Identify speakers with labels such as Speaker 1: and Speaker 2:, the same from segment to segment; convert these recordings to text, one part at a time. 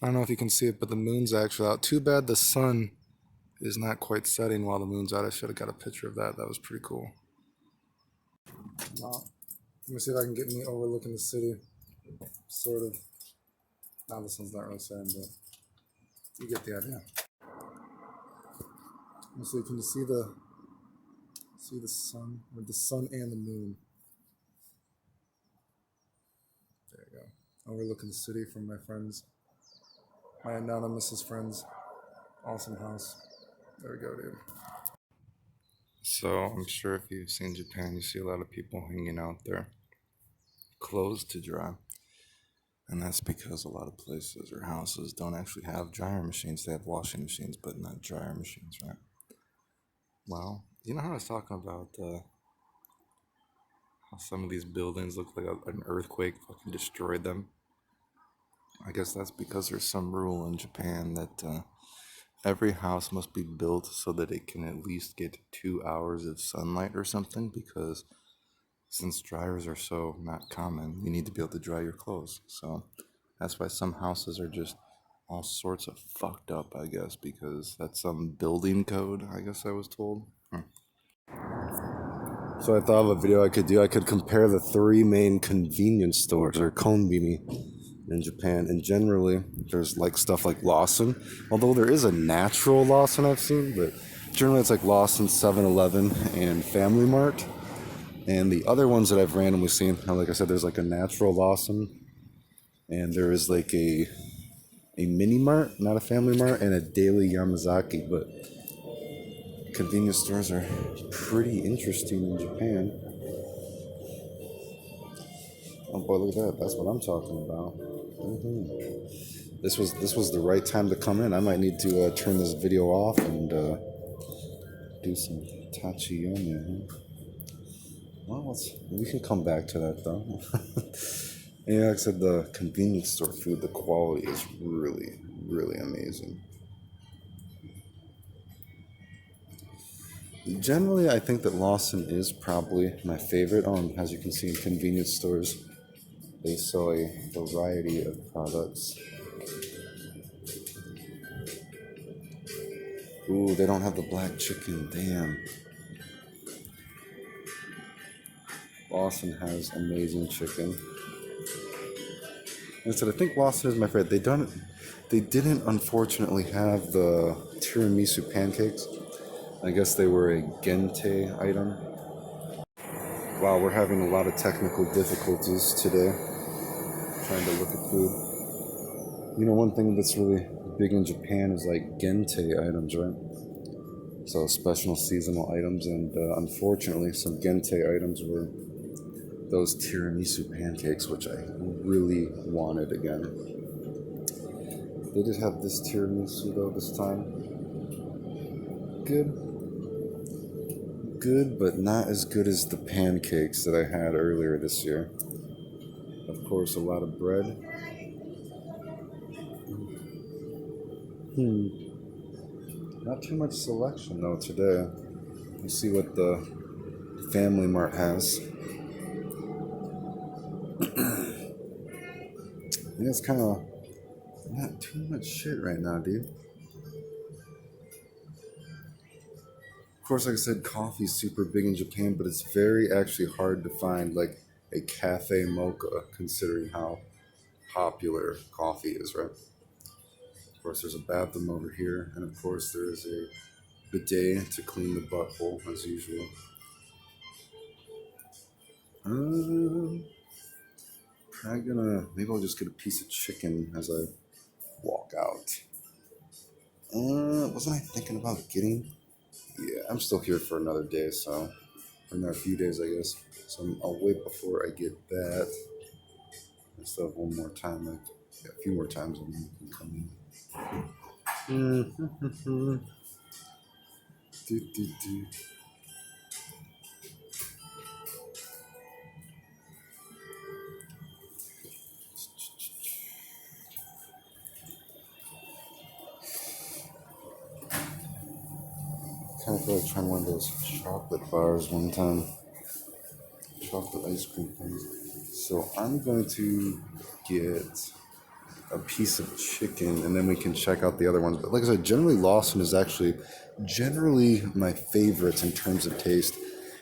Speaker 1: I don't know if you can see it, but the moon's actually out. Too bad the sun is not quite setting while the moon's out. I should have got a picture of that. That was pretty cool. Let me see if I can get me overlooking the city. Sort of. Now the sun's not really setting, but you get the idea. Let me see. Can you see the sun, or the sun and the moon? There you go. Overlooking the city from my friends, my anonymous friends. Awesome house. There we go, dude. So I'm sure if you've seen Japan, you see a lot of people hanging out there, clothes to dry. And that's because a lot of places or houses don't actually have dryer machines. They have washing machines, but not dryer machines, right? Well, you know how I was talking about how some of these buildings look like an earthquake fucking destroyed them? I guess that's because there's some rule in Japan that every house must be built so that it can at least get 2 hours of sunlight or something, because since dryers are so not common, you need to be able to dry your clothes. So that's why some houses are just all sorts of fucked up, I guess, because that's some building code, I guess I was told. So I thought of a video I could do. I could compare the three main convenience stores, or konbini, in Japan. And generally, there's like stuff like Lawson. Although there is a natural Lawson I've seen, but generally it's like Lawson, 7-Eleven, and Family Mart. And the other ones that I've randomly seen, like I said, there's like a natural Lawson, and there is like a mini mart, not a family mart, and a daily Yamazaki. But convenience stores are pretty interesting in Japan. Oh boy, look at that! That's what I'm talking about. This was the right time to come in. I might need to turn this video off and do some tachiyome. Huh? Well, we can come back to that though. Yeah, like I said, the convenience store food, the quality is really, really amazing. Generally, I think that Lawson is probably my favorite. As you can see in convenience stores, they sell a variety of products. Ooh, they don't have the black chicken. Damn. Lawson has amazing chicken. Like I said, I think Lawson is my favorite. They didn't unfortunately have the tiramisu pancakes. I guess they were a gente item. Wow, we're having a lot of technical difficulties today trying to look at food. You know, one thing that's really big in Japan is like gente items, right? So special seasonal items, and unfortunately, some gente items were those tiramisu pancakes, which I really wanted again. They did have this tiramisu though this time. Good, but not as good as the pancakes that I had earlier this year. Of course, a lot of bread. Not too much selection though today. Let's see what the Family Mart has. Yeah, it's kind of not too much shit right now, dude. Of course, like I said, coffee's super big in Japan, but it's very actually hard to find like a cafe mocha, considering how popular coffee is, right? Of course, there's a bathroom over here, and of course, there is a bidet to clean the butthole as usual. Um, maybe I'll just get a piece of chicken as I walk out. Wasn't I thinking about getting? Yeah, I'm still here for another day, so or another few days, I guess. So I'll wait before I get that. I still have one more time, like a few more times, and then you can come in. Do, do, do. Kind of feel like trying one of those chocolate bars one time. Chocolate ice cream things. So I'm going to get a piece of chicken, and then we can check out the other ones. But like I said, generally Lawson is actually generally my favorites in terms of taste.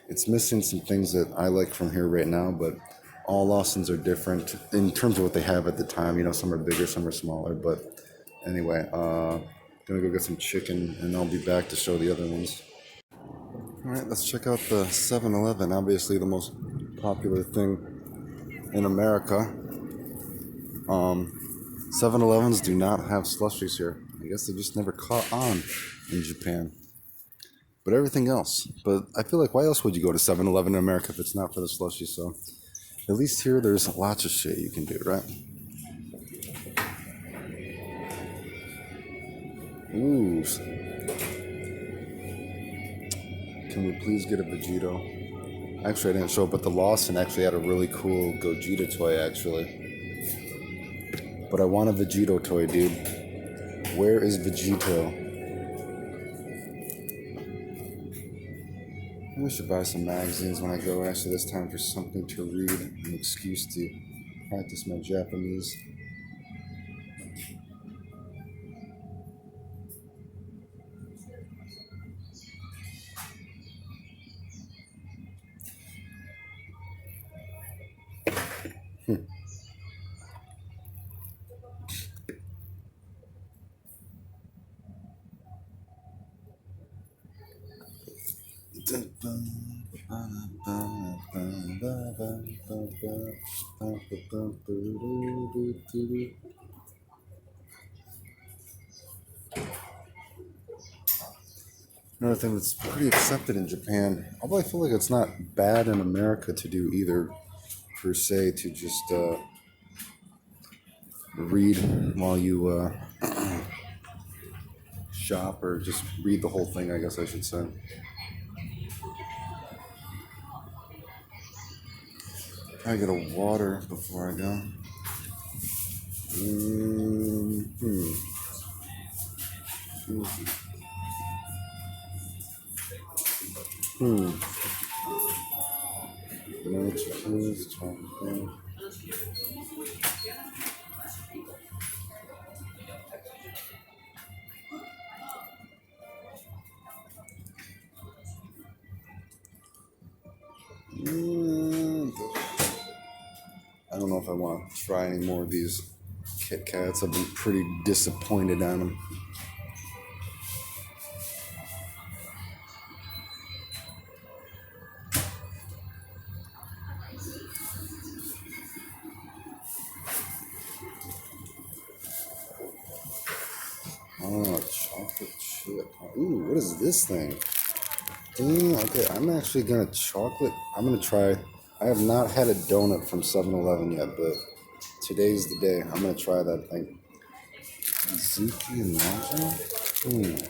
Speaker 1: It's missing some things that I like from here right now, but all Lawsons are different in terms of what they have at the time. You know, some are bigger, some are smaller. But anyway, gonna go get some chicken, and I'll be back to show the other ones. All right, let's check out the 7-Eleven. Obviously, the most popular thing in America. 7-Elevens do not have slushies here. I guess they just never caught on in Japan. But everything else. But I feel like why else would you go to 7-Eleven in America if it's not for the slushy? So at least here there's lots of shit you can do, right? Ooh. Can we please get a Vegito? Actually, I didn't show up, but the Lawson actually had a really cool Gogeta toy, actually. But I want a Vegito toy, dude. Where is Vegito? I should buy some magazines when I go actually this time for something to read, an excuse to practice my Japanese. Another thing that's pretty accepted in Japan, although I feel like it's not bad in America to do either, per se, to just read while you shop, or just read the whole thing, I guess I should say. I get a water before I go. Mm-hmm. Banana chickens, chocolate. I don't know if I want to try any more of these Kit Kats. I've been pretty disappointed on them. Oh, chocolate chip. Ooh, what is this thing? Dang, okay, I'm actually gonna chocolate. I'm gonna try. I have not had a donut from 7-Eleven yet, but today's the day. I'm gonna try that thing. Zuki and Naja? I think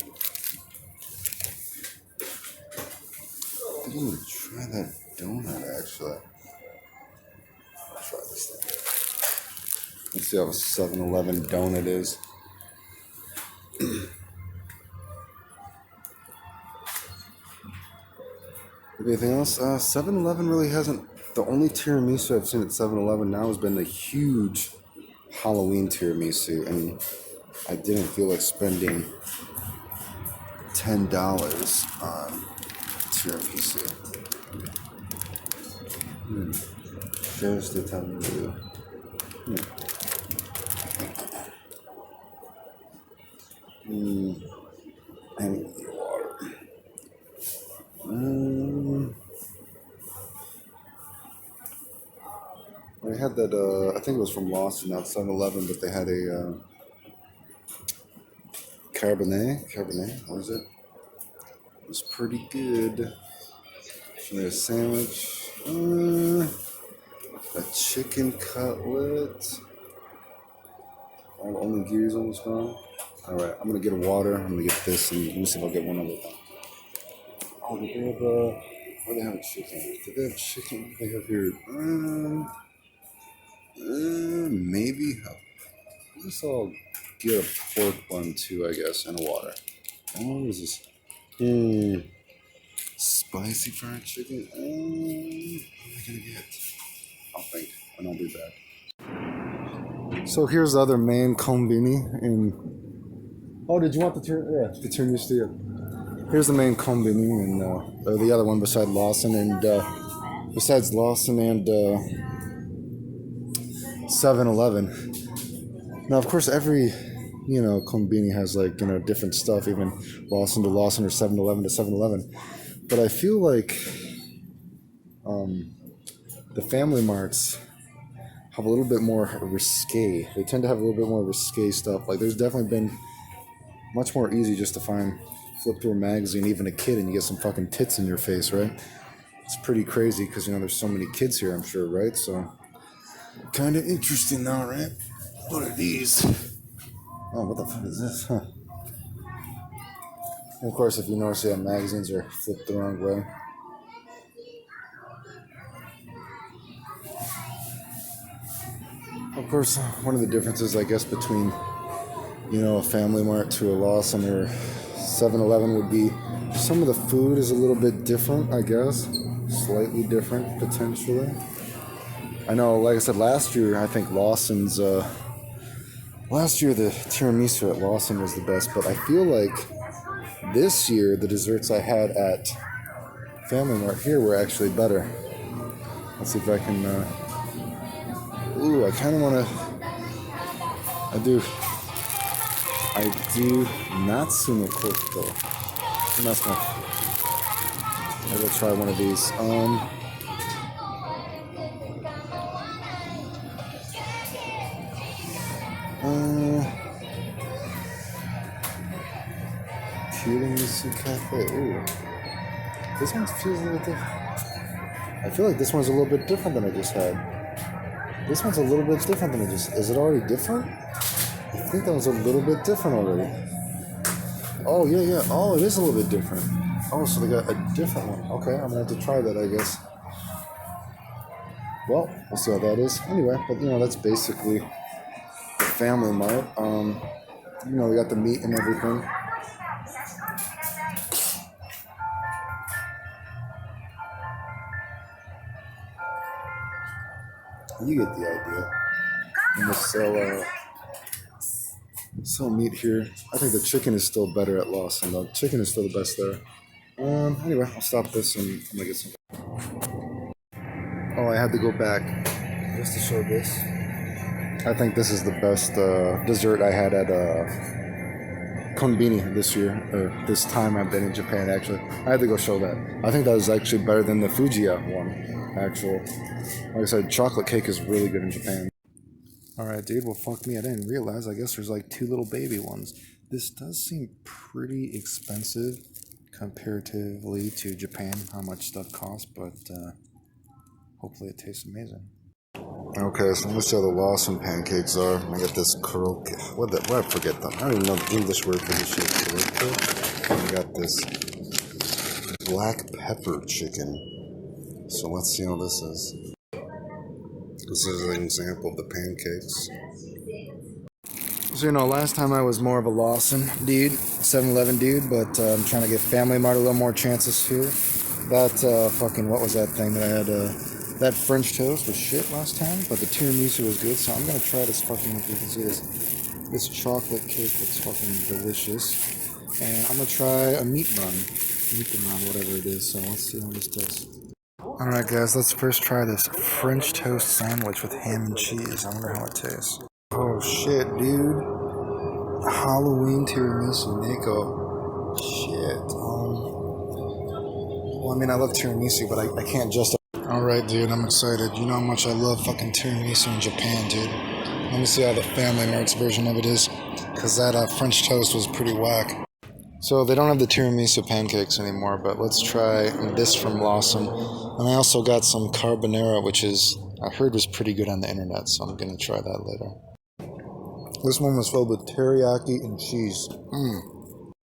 Speaker 1: I'm gonna try that donut actually. I'll try this thing. Let's see how a 7-Eleven donut is. Anything else? 7-Eleven really hasn't. The only tiramisu I've seen at 7-Eleven now has been the huge Halloween tiramisu, and I didn't feel like spending $10 on tiramisu. Just the tiramisu. I need water. I had that, I think it was from Lawson, not 7-Eleven, but they had a Cabernet, what was it? It was pretty good. A sandwich, a chicken cutlet. All the only gears almost gone. All right, I'm gonna get a water. I'm gonna get this, and let me see if I'll get one other thing. Oh, did they have where they have a chicken? Did they have chicken? They have here. Maybe. I guess I'll get a pork bun too, I guess, and a water. Oh, what is this? Spicy fried chicken. What am I gonna get? I'll think, and I'll be back. So here's the other main Konbini in. Oh, did you want the tiramisu? Yeah. Here's the main Konbini and or the other one beside Lawson and besides Lawson and 7-Eleven. Now, of course, every Konbini has like different stuff, even Lawson to Lawson or 7-Eleven to 7-Eleven. But I feel like the Family Marts have a little bit more risque. They tend to have a little bit more risque stuff. Like there's definitely been much more easy just to flip through a magazine, even a kid, and you get some fucking tits in your face, right? It's pretty crazy because there's so many kids here, I'm sure, right? So kind of interesting now, right? What are these? Oh, what the fuck is this? Huh. And of course, if you notice, magazines are flipped the wrong way. Of course, one of the differences, I guess, between a Family Mart to a Lawson or 7-Eleven would be some of the food is a little bit different, I guess. Slightly different, potentially. I know, like I said, last year, I think Lawson's, last year the tiramisu at Lawson was the best, but I feel like this year the desserts I had at Family Mart here were actually better. Let's see if I can, ooh, I kind of want to, I do Natsuno Koto. That's my, maybe I'll try one of these. Tiramisu Cafe. Ooh. This one feels a little different. I feel like this one's a little bit different than I just had. This one's a little bit different than I just... Is it already different? I think that was a little bit different already. Oh, yeah. Oh, it is a little bit different. Oh, so they got a different one. Okay, I'm going to have to try that, I guess. Well, we'll see how that is. Anyway, but, that's basically the Family Mart. We got the meat and everything. You get the idea. And they sell meat here. I think the chicken is still better at Lawson, though. Chicken is still the best there. Anyway, I'll stop this and I'm gonna get some. Oh, I had to go back just to show this. I think this is the best dessert I had at Konbini this year, or this time I've been in Japan, actually. I had to go show that. I think that was actually better than the Fujiya one, actually. Like I said, chocolate cake is really good in Japan. Alright, dude, well, fuck me. I didn't realize. I guess there's like 2 little baby ones. This does seem pretty expensive comparatively to Japan, how much stuff costs, but hopefully it tastes amazing. Okay, so let's see how the Lawson pancakes are. I got this koroke. What I forget them. I don't even know the English word for this shit. Koroke. I got this black pepper chicken. So let's see how this is. This is an example of the pancakes. So, last time I was more of a Lawson dude, 7-Eleven dude, but I'm trying to give Family Mart a little more chances here. That what was that thing that I had? That French toast was shit last time, but the tiramisu was good, so I'm gonna try this fucking, if you can see this chocolate cake looks fucking delicious. And I'm gonna try a meat bun, whatever it is, so let's see how this tastes. Alright guys, let's first try this French toast sandwich with ham and cheese. I wonder how it tastes. Oh shit, dude. Halloween tiramisu, Nico. Shit. Well, I mean, I love tiramisu, but I can't just... Alright, dude, I'm excited. You know how much I love fucking tiramisu in Japan, dude. Let me see how the Family Mart's version of it is, because that French toast was pretty whack. So they don't have the tiramisu pancakes anymore, but let's try this from Lawson. And I also got some carbonara, which I heard was pretty good on the internet, so I'm going to try that later. This one was filled with teriyaki and cheese.